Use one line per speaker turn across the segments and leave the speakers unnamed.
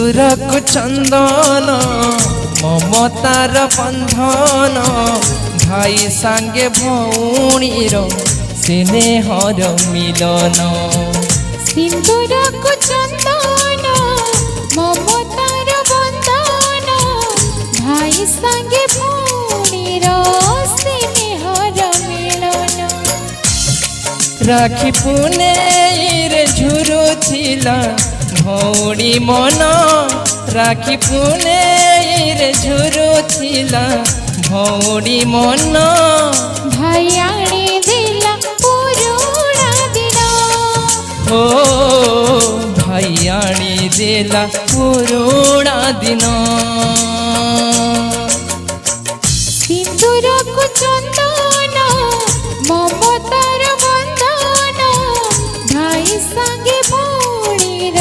सिंदूर को चंदन ममतार बंधन भाई सांगे भौणीर स्नेहर मिलन।
सिंदूर को चंदन ममतार बंधन भाई सांगे भौणीर स्नेहर मिलन।
राखी पुनेई रे झुरुथिला भौणी मन राखी पुनेई रे झुरुथिला भौणी मन
भाई आनी दिला पुरुणा दिन।
हो भाई आनी देला पुरुणा दिन।
सिंदूर को चंदन ममतार बंधन भाई संगे भौणीर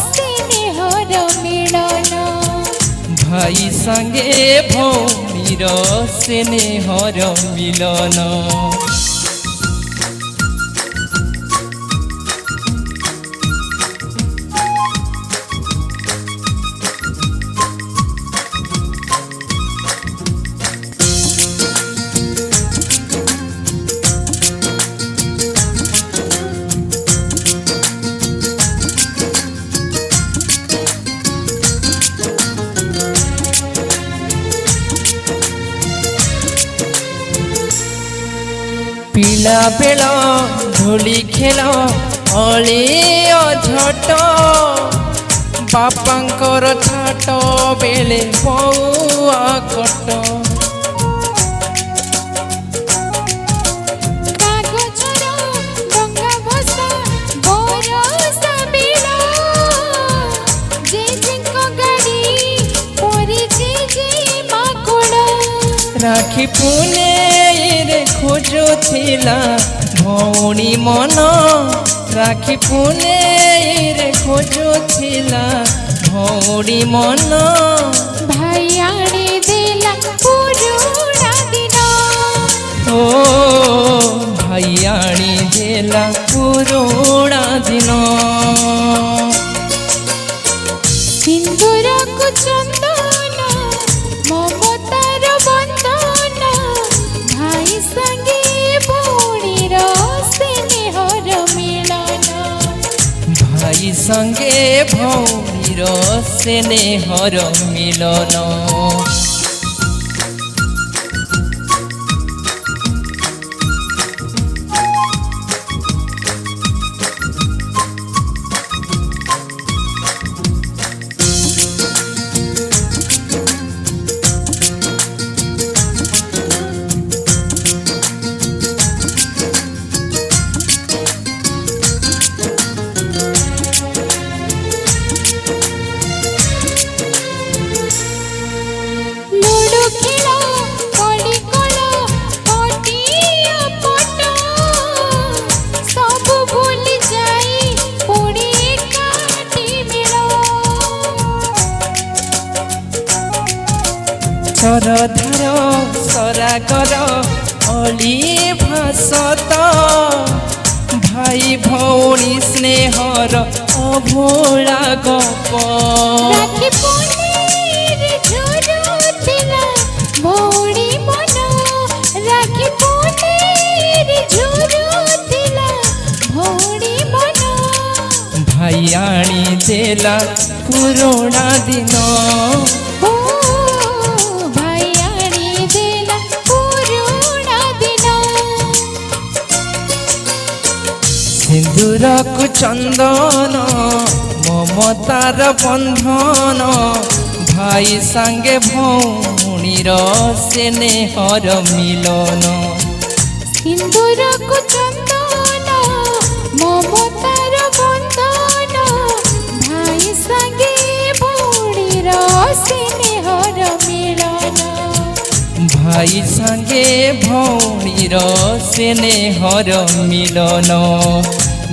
स्नेहर मिलन।
भाई संगे भौणीर स्नेहर मिलन। पिला बेल धूली खेल अली अझट बापांकर छाट बेले पौआ कट।
कागजर डंगा भसा बरसा बिल जेजेको गाड़ी परिछे जे माकुड़।
राखी पुनेई रे खोजुथिला भौणी मन राखी पुनेई रे खोजुथिला भौणी मन
भाई आनी देला पुरुणा दिन।
ओ भाई आनी देला पुरुणा दिन।
सिंदूर को चंदन ममतार बंधन भाई संगे भौणीर स्नेहर मिलन।
भाई संगे भौणीर स्नेहर मिलन।
लूडो खेल कली कल पटिया पट सब भूल जाई पुणी काटी मिल।
सरधार सरागर अली भासत भाई भौणी स्नेहर अभोला गप।
राखी पुनेर झुरुथिला भौणी मन राखी पुनेर झुरुथिला भौणी मन
भाई आनी देला पुरुणा दिन।
हो भाई आनी देला पुरुणा दिन।
सिंदूर को चंदन ममतार बंधन भाई संगे भौणीर स्नेहर मिलन।
सिंदूर को चंदन ममतार बंधन भाई संगे भौणीर स्नेहर मिलन।
भाई संगे भौणीर स्नेहर मिलन।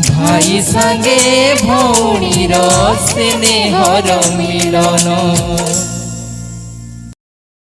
भाई संगे भौणीर स्नेहर मिलन।